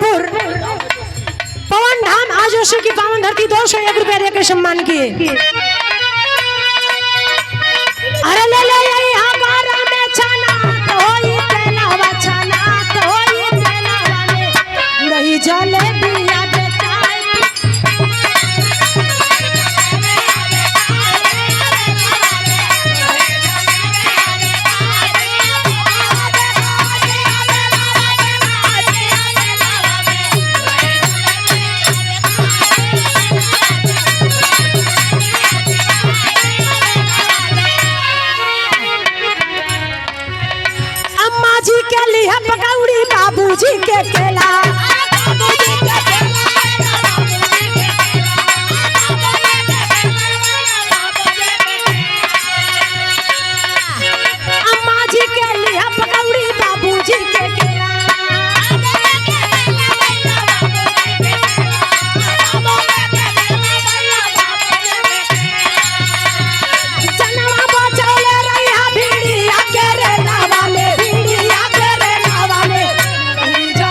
जबलपुर पवन धाम आजोशी की पावन धरती 201 रुपया दे के सम्मान किए। अरे ले ले यहाँ बारा में छना कोई तेलावा छना कोई तेलावा में नहीं जलेबिया पकौड़ी बाबूजी के केला अम्मा जी के लिए पकौड़ी बाबूजी के केला जनवा बचौले रहिया भिड़िया के रे लावा में भिड़िया के रे लावा में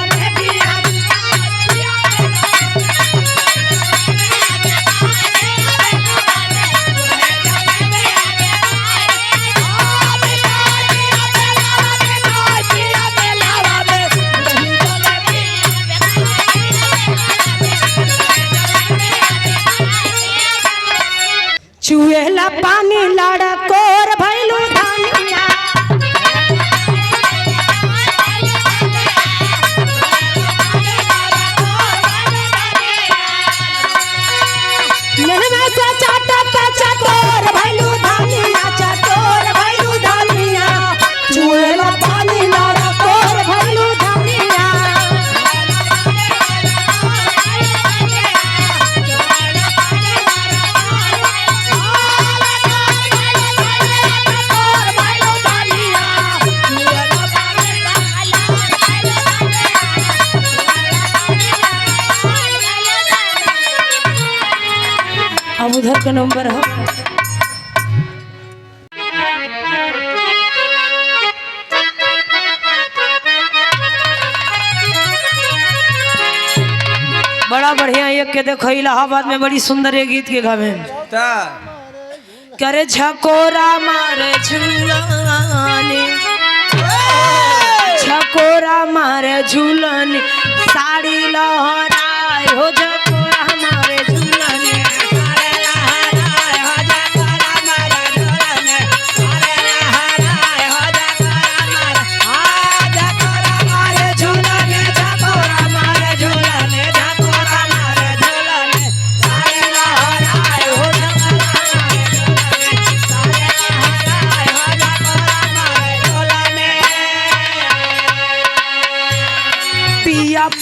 चुएला पानी लड़कोर भैलू धानिया में से चाटत चटोर भैलू धानिया चटोर भैलू धानिया चुएला पानी लड़कोर भैलू धानिया अब उधर का नंबर है बड़ा बढ़िया एक के देखो इलाहाबाद में बड़ी सुंदर एक गीत के गावे करे झकोरा मारे झूलानी झकोरा मारे झूलानी साड़ी लहराए हो झकोरा मारे झूलानी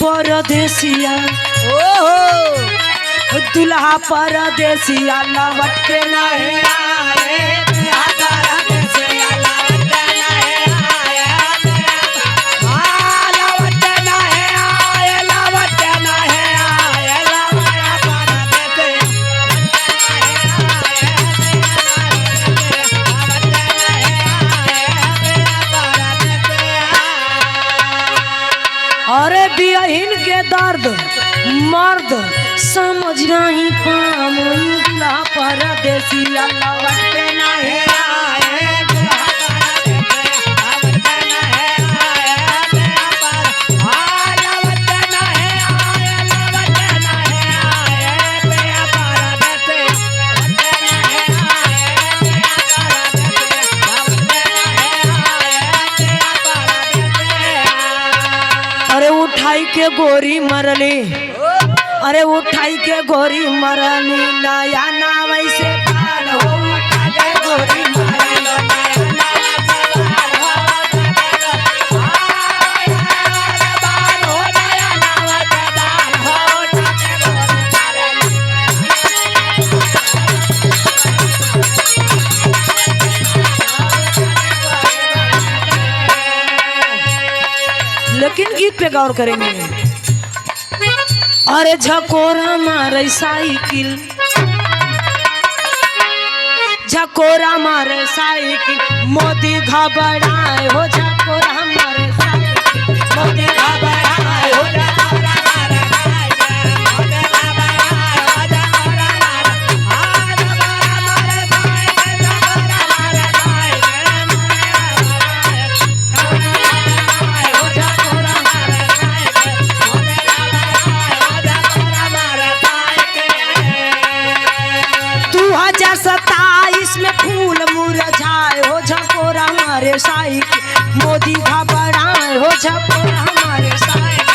परदेसिया ओहो दुल्हा परदेसिया लौट के नहीं आए परदेसिया लौट के नहीं आए लौट के नहीं आए लौट के नहीं आए अरे बियहिन के दर्द मर्द समझ नहीं पामुला परदेसिया लौट के नहीं आए अरे उठाई के गोरी मरली अरे उठाई के गोरी मरली नया नाम ऐसे पार हो उठा के गोरी लेकिन गीत पे गौर करेंगे। अरे झकोरा मारे साइकिल झकोरा मारे साइकिल मोदी घबराए हो झकोरा मारे साइकिल मोदी घबराए हो झकोरा हमारे साइकिल मोदी घबराए हो झकोर हमारे साइकिल।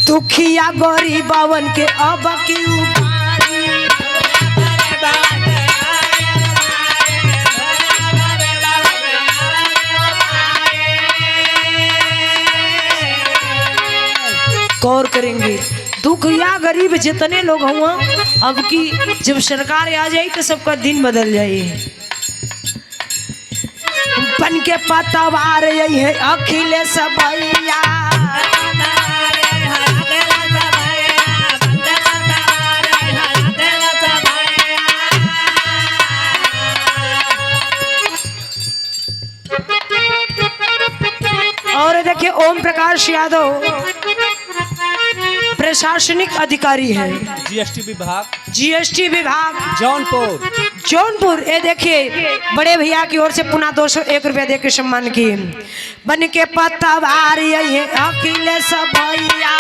दुखिया गरीबवन के अब की उपारी। गौर करेंगे दुखिया गरीब जितने लोग हुआ अब की जब सरकार आ जाए तो सबका दिन बदल जाए। बन के पतवार यही है अखिलेश भैया। और देखिए ओम प्रकाश यादव प्रशासनिक अधिकारी है जीएसटी विभाग जौनपुर। ये देखिए बड़े भैया की ओर से पुनः 201 रुपया दे के सम्मान की। बन के पतवार यही है अखिलेश भैया।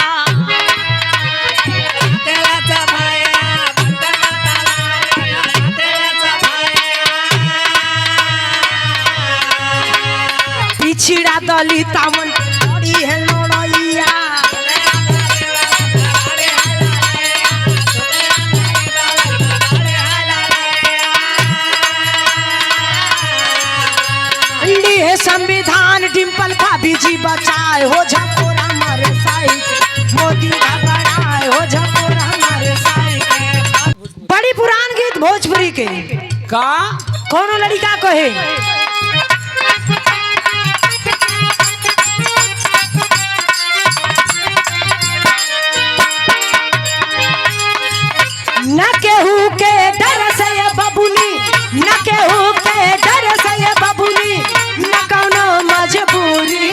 पिछड़ा दलित मन बड़ी है लड़ैया। है संविधान डिम्पल भाभी जी बचाए हो झकोर हमारे साइकिल मोदी घबराए हो झकोर हमारे साइकिल। बड़ी पुरान गीत भोजपुरी के का कौनो लड़का कहे न केहू के डर से ये बबुनी, न केहू के डर से ये बबुनी, न कौनो मजबूरी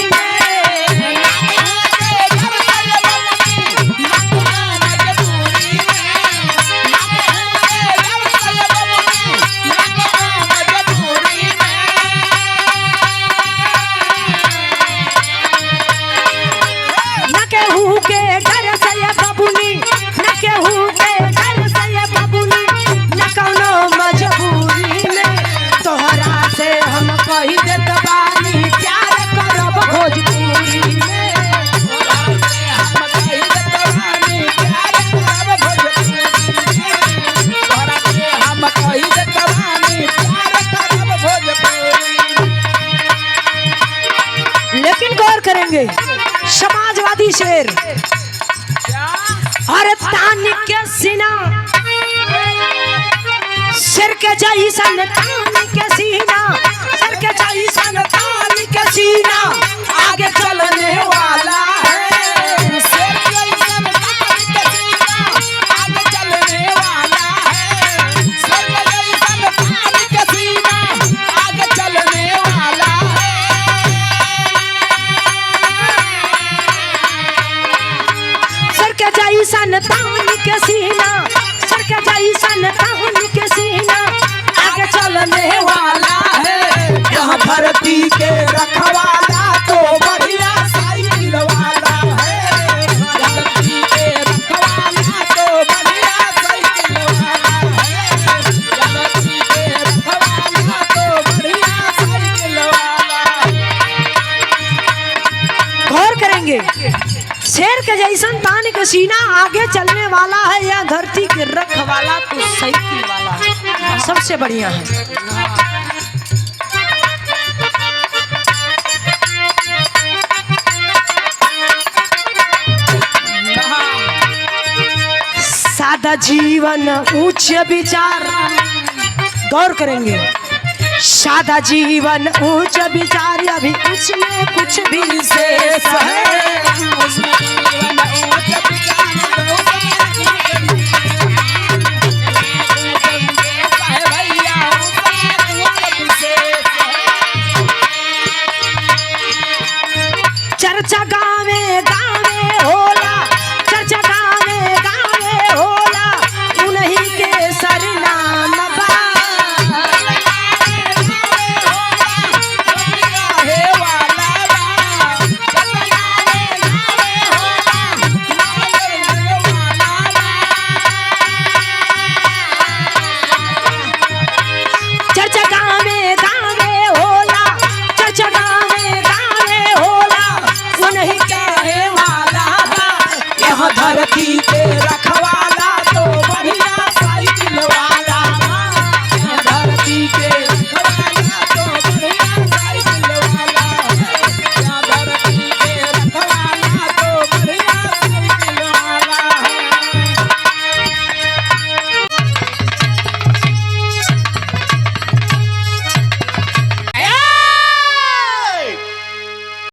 करेंगे। समाजवादी शेर अरे तान के सीना सिर के जैसन तान के सीना, सिर के जैसन तान के सीना आगे चलने वाला है। सिर के जैसन तान के सीना आगे चलने वाला है। सिर के जैसन तान के सीना आगे चलने वाला है। सर के जैसन तान के सीना, सर के जैसन तान के सीना आगे चलने वाला है। यहाँ भर्ती के रखवाला तो बढ़िया साइकिल वाला है। भर्ती के रखवाला तो बढ़िया साइकिल वाला है। भर्ती के रखवाला तो बढ़िया साइकिल वाला है। गौर करेंगे शेर के जैसन तान के सीना आगे चलने वाला है, या धरती के रखवाला तो साइकिल वाला है। सबसे बढ़िया है। सादा जीवन उच्च विचार, गौर करेंगे सादा जीवन उच्च विचार, अभी उसमें कुछ भी शेष है।